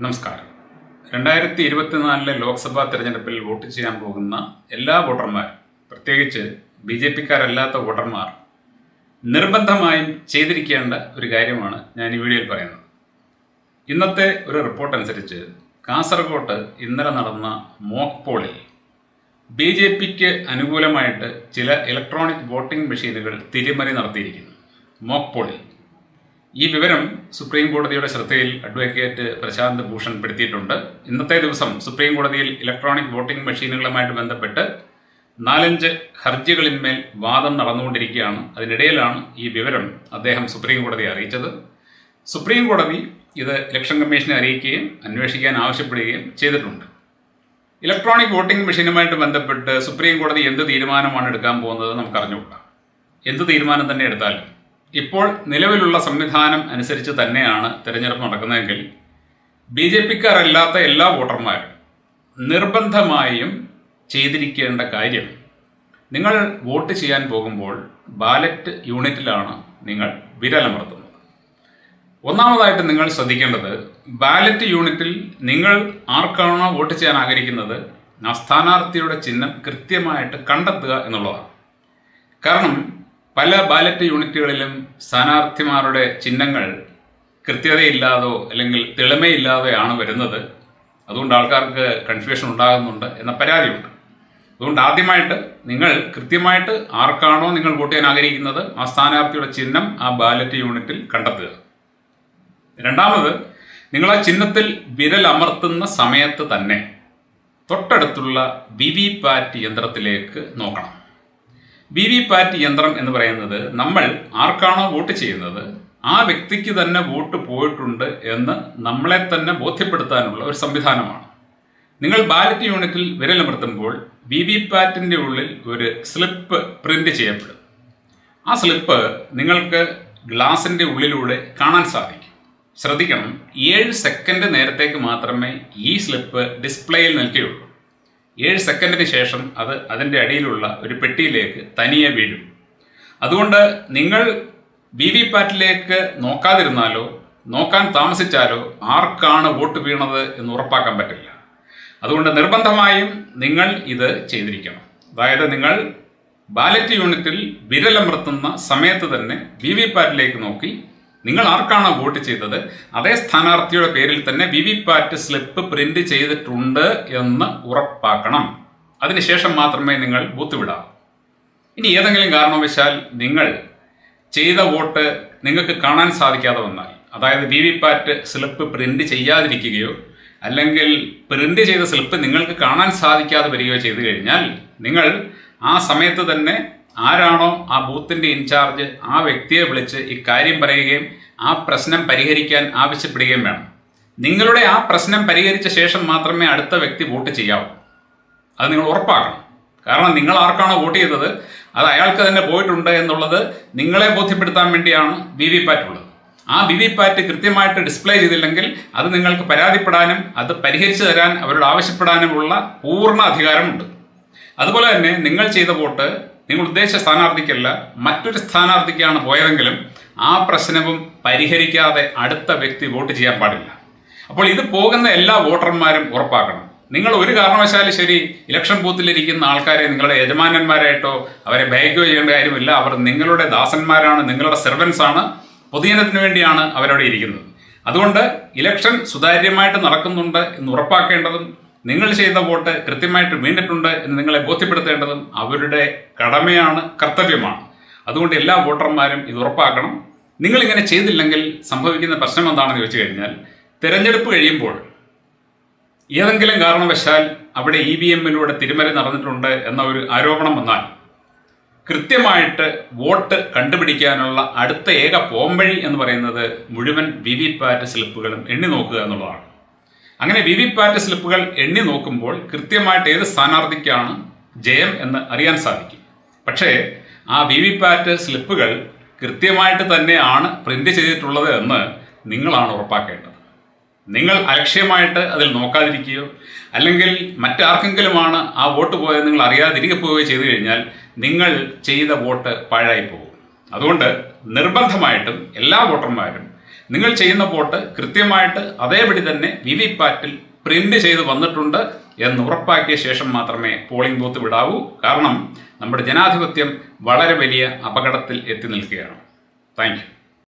നമസ്കാരം. 2024 ലോക്സഭാ തെരഞ്ഞെടുപ്പിൽ വോട്ട് ചെയ്യാൻ പോകുന്ന എല്ലാ വോട്ടർമാരും, പ്രത്യേകിച്ച് BJP-ക്കാരല്ലാത്ത വോട്ടർമാർ, നിർബന്ധമായും ചെയ്തിരിക്കേണ്ട ഒരു കാര്യമാണ് ഞാൻ ഈ വീഡിയോയിൽ പറയുന്നത്. ഇന്നത്തെ ഒരു റിപ്പോർട്ട് അനുസരിച്ച് കാസർഗോട്ട് ഇന്നലെ നടന്ന മോക്ക് പോളിൽ BJP-ക്ക് അനുകൂലമായിട്ട് ചില ഇലക്ട്രോണിക് വോട്ടിംഗ് മെഷീനുകൾ തിരിമറി നടത്തിയിരിക്കുന്നു. മോക്ക് പോളിൽ ഈ വിവരം സുപ്രീം കോടതിയുടെ ശ്രദ്ധയിൽ അഡ്വക്കേറ്റ് പ്രശാന്ത് ഭൂഷൺ പെടുത്തിയിട്ടുണ്ട്. ഇന്നത്തെ ദിവസം സുപ്രീം കോടതിയിൽ ഇലക്ട്രോണിക് വോട്ടിംഗ് മെഷീനുകളുമായിട്ട് ബന്ധപ്പെട്ട് 4-5 ഹർജികളിന്മേൽ വാദം നടന്നുകൊണ്ടിരിക്കുകയാണ്. അതിനിടയിലാണ് ഈ വിവരം അദ്ദേഹം സുപ്രീം കോടതിയെ അറിയിച്ചത്. സുപ്രീം കോടതി ഇത് ഇലക്ഷൻ കമ്മീഷനെ അറിയിക്കുകയും അന്വേഷിക്കാൻ ആവശ്യപ്പെടുകയും ചെയ്തിട്ടുണ്ട്. ഇലക്ട്രോണിക് വോട്ടിംഗ് മെഷീനുമായിട്ട് ബന്ധപ്പെട്ട് സുപ്രീം കോടതി എന്ത് തീരുമാനമാണ് എടുക്കാൻ പോകുന്നത് നമുക്കറിഞ്ഞുകൂടാ. എന്ത് തീരുമാനം തന്നെ എടുത്താലും ഇപ്പോൾ നിലവിലുള്ള സംവിധാനം അനുസരിച്ച് തന്നെയാണ് തിരഞ്ഞെടുപ്പ് നടക്കുന്നതെങ്കിൽ BJP-ക്കാരല്ലാത്ത എല്ലാ വോട്ടർമാരും നിർബന്ധമായും ചെയ്തിരിക്കേണ്ട കാര്യം, നിങ്ങൾ വോട്ട് ചെയ്യാൻ പോകുമ്പോൾ ബാലറ്റ് യൂണിറ്റിലാണ് നിങ്ങൾ വിരലമർത്തുന്നത്. ഒന്നാമതായിട്ട് നിങ്ങൾ ശ്രദ്ധിക്കേണ്ടത്, ബാലറ്റ് യൂണിറ്റിൽ നിങ്ങൾ ആർക്കാണോ വോട്ട് ചെയ്യാൻ ആഗ്രഹിക്കുന്നത് ആ സ്ഥാനാർത്ഥിയുടെ ചിഹ്നം കൃത്യമായിട്ട് കണ്ടെത്തുക എന്നുള്ളതാണ്. കാരണം പല ബാലറ്റ് യൂണിറ്റുകളിലും സ്ഥാനാർത്ഥിമാരുടെ ചിഹ്നങ്ങൾ കൃത്യതയില്ലാതോ അല്ലെങ്കിൽ തെളിമയില്ലാതെയാണ് വരുന്നത്. അതുകൊണ്ട് ആൾക്കാർക്ക് കൺഫ്യൂഷൻ ഉണ്ടാകുന്നുണ്ട് എന്ന പരാതിയുണ്ട്. അതുകൊണ്ട് ആദ്യമായിട്ട് നിങ്ങൾ കൃത്യമായിട്ട് ആർക്കാണോ നിങ്ങൾ വോട്ട് ചെയ്യാൻ ആഗ്രഹിക്കുന്നത് ആ സ്ഥാനാർത്ഥിയുടെ ചിഹ്നം ആ ബാലറ്റ് യൂണിറ്റിൽ കണ്ടെത്തുക. രണ്ടാമത്, നിങ്ങൾ ആ ചിഹ്നത്തിൽ വിരലമർത്തുന്ന സമയത്ത് തന്നെ തൊട്ടടുത്തുള്ള VVPAT യന്ത്രത്തിലേക്ക് നോക്കണം. VVPAT യന്ത്രം എന്ന് പറയുന്നത് നമ്മൾ ആർക്കാണോ വോട്ട് ചെയ്യുന്നത് ആ വ്യക്തിക്ക് തന്നെ വോട്ട് പോയിട്ടുണ്ട് എന്ന് നമ്മളെ തന്നെ ബോധ്യപ്പെടുത്താനുള്ള ഒരു സംവിധാനമാണ്. നിങ്ങൾ ബാലറ്റ് യൂണിറ്റിൽ വിരലമർത്തുമ്പോൾ VVPAT-ൻ്റെ ഉള്ളിൽ ഒരു സ്ലിപ്പ് പ്രിന്റ് ചെയ്യപ്പെടും. ആ സ്ലിപ്പ് നിങ്ങൾക്ക് ഗ്ലാസിൻ്റെ ഉള്ളിലൂടെ കാണാൻ സാധിക്കും. ശ്രദ്ധിക്കണം, 7 സെക്കൻഡ് നേരത്തേക്ക് മാത്രമേ ഈ സ്ലിപ്പ് ഡിസ്പ്ലേയിൽ നിൽക്കുകയുള്ളൂ. 7 സെക്കൻഡിന് ശേഷം അത് അതിൻ്റെ അടിയിലുള്ള ഒരു പെട്ടിയിലേക്ക് തനിയെ വീഴും. അതുകൊണ്ട് നിങ്ങൾ VVPAT-ലേക്ക് നോക്കാതിരുന്നാലോ നോക്കാൻ താമസിച്ചാലോ ആർക്കാണ് വോട്ട് വീണത് എന്ന് ഉറപ്പാക്കാൻ പറ്റില്ല. അതുകൊണ്ട് നിർബന്ധമായും നിങ്ങൾ ഇത് ചെയ്തിരിക്കണം. അതായത് നിങ്ങൾ ബാലറ്റ് യൂണിറ്റിൽ വിരലമർത്തുന്ന സമയത്ത് തന്നെ VVPAT-ലേക്ക് നോക്കി നിങ്ങൾ ആർക്കാണോ വോട്ട് ചെയ്തത് അതേ സ്ഥാനാർത്ഥിയുടെ പേരിൽ തന്നെ VVPAT സ്ലിപ്പ് പ്രിന്റ് ചെയ്തിട്ടുണ്ട് എന്ന് ഉറപ്പാക്കണം. അതിനുശേഷം മാത്രമേ നിങ്ങൾ ബൂത്ത് വിടാവൂ. ഇനി ഏതെങ്കിലും കാരണവശാൽ നിങ്ങൾ ചെയ്ത വോട്ട് നിങ്ങൾക്ക് കാണാൻ സാധിക്കാതെ വന്നാൽ, അതായത് VVPAT സ്ലിപ്പ് പ്രിന്റ് ചെയ്യാതിരിക്കുകയോ അല്ലെങ്കിൽ പ്രിന്റ് ചെയ്ത സ്ലിപ്പ് നിങ്ങൾക്ക് കാണാൻ സാധിക്കാതെ വരികയോ ചെയ്തു കഴിഞ്ഞാൽ നിങ്ങൾ ആ സമയത്ത് തന്നെ ആരാണോ ആ ബൂത്തിൻ്റെ ഇൻചാർജ് ആ വ്യക്തിയെ വിളിച്ച് ഇക്കാര്യം പറയുകയും ആ പ്രശ്നം പരിഹരിക്കാൻ ആവശ്യപ്പെടുകയും വേണം. നിങ്ങളുടെ ആ പ്രശ്നം പരിഹരിച്ച ശേഷം മാത്രമേ അടുത്ത വ്യക്തി വോട്ട് ചെയ്യാവൂ. അത് നിങ്ങൾ ഉറപ്പാക്കണം. കാരണം നിങ്ങൾ ആർക്കാണോ വോട്ട് ചെയ്തത് അത് അയാൾക്ക് തന്നെ പോയിട്ടുണ്ട് എന്നുള്ളത് നിങ്ങളെ ബോധ്യപ്പെടുത്താൻ വേണ്ടിയാണ് VVPAT ഉള്ളത്. ആ VVPAT കൃത്യമായിട്ട് ഡിസ്പ്ലേ ചെയ്തില്ലെങ്കിൽ അത് നിങ്ങൾക്ക് പരാതിപ്പെടാനും അത് പരിഹരിച്ചു തരാൻ അവരോട് ആവശ്യപ്പെടാനുമുള്ള പൂർണ്ണ അധികാരമുണ്ട്. അതുപോലെ തന്നെ നിങ്ങൾ ചെയ്ത വോട്ട് നിങ്ങൾ ഉദ്ദേശിച്ച സ്ഥാനാർത്ഥിക്കല്ല മറ്റൊരു സ്ഥാനാർത്ഥിക്കാണ് പോയതെങ്കിലും ആ പ്രശ്നവും പരിഹരിക്കാതെ അടുത്ത വ്യക്തി വോട്ട് ചെയ്യാൻ പാടില്ല. അപ്പോൾ ഇത് പോകുന്ന എല്ലാ വോട്ടർമാരും ഉറപ്പാക്കണം. നിങ്ങൾ ഒരു കാരണവശാലും ശരി ഇലക്ഷൻ ബൂത്തിലിരിക്കുന്ന ആൾക്കാരെ നിങ്ങളുടെ യജമാനന്മാരായിട്ടോ അവരെ ബൈക്കോ ചെയ്യേണ്ട കാര്യമില്ല. അവർ നിങ്ങളുടെ ദാസന്മാരാണ്, നിങ്ങളുടെ സെർവൻസ് ആണ്. പൊതുജനത്തിന് വേണ്ടിയാണ് അവരവിടെ ഇരിക്കുന്നത്. അതുകൊണ്ട് ഇലക്ഷൻ സുതാര്യമായിട്ട് നടക്കുന്നുണ്ട് എന്ന് ഉറപ്പാക്കേണ്ടതും നിങ്ങൾ ചെയ്ത വോട്ട് കൃത്യമായിട്ട് വീണിട്ടുണ്ട് എന്ന് നിങ്ങളെ ബോധ്യപ്പെടുത്തേണ്ടതും അവരുടെ കടമയാണ്, കർത്തവ്യമാണ്. അതുകൊണ്ട് എല്ലാ വോട്ടർമാരും ഇത് ഉറപ്പാക്കണം. നിങ്ങളിങ്ങനെ ചെയ്തില്ലെങ്കിൽ സംഭവിക്കുന്ന പ്രശ്നം എന്താണെന്ന് ചോദിച്ചു കഴിഞ്ഞാൽ, തിരഞ്ഞെടുപ്പ് കഴിയുമ്പോൾ ഏതെങ്കിലും കാരണവശാൽ അവിടെ EVM-ലൂടെ തിരിമറി നടന്നിട്ടുണ്ട് എന്ന ഒരു ആരോപണം വന്നാൽ കൃത്യമായിട്ട് വോട്ട് കണ്ടുപിടിക്കാനുള്ള അടുത്ത ഏക പോംവഴി എന്ന് പറയുന്നത് മുഴുവൻ VVPAT സ്ലിപ്പുകളും എണ്ണി നോക്കുക എന്നുള്ളതാണ്. അങ്ങനെ VVPAT സ്ലിപ്പുകൾ എണ്ണി നോക്കുമ്പോൾ കൃത്യമായിട്ട് ഏത് സ്ഥാനാർത്ഥിക്കാണ് ജയം എന്ന് അറിയാൻ സാധിക്കും. പക്ഷേ ആ VVPAT സ്ലിപ്പുകൾ കൃത്യമായിട്ട് തന്നെയാണ് പ്രിന്റ് ചെയ്തിട്ടുള്ളത് എന്ന് നിങ്ങളാണ് ഉറപ്പാക്കേണ്ടത്. നിങ്ങൾ അലക്ഷ്യമായിട്ട് അതിൽ നോക്കാതിരിക്കുകയോ അല്ലെങ്കിൽ മറ്റാർക്കെങ്കിലുമാണ് ആ വോട്ട് പോയത് നിങ്ങൾ അറിയാതിരിക്കെ പോവുകയോ ചെയ്തു കഴിഞ്ഞാൽ നിങ്ങൾ ചെയ്ത വോട്ട് പാഴായി പോകും. അതുകൊണ്ട് നിർബന്ധമായിട്ടും എല്ലാ വോട്ടർമാരും നിങ്ങൾ ചെയ്യുന്ന വോട്ട് കൃത്യമായിട്ട് അതേപടി തന്നെ വിവിപാറ്റിൽ പ്രിന്റ് ചെയ്ത് വന്നിട്ടുണ്ട് എന്ന് ഉറപ്പാക്കിയ ശേഷം മാത്രമേ പോളിംഗ് ബൂത്ത് വിടാവൂ. കാരണം നമ്മുടെ ജനാധിപത്യം വളരെ വലിയ അപകടത്തിൽ എത്തി നിൽക്കുകയാണ്. Thank you.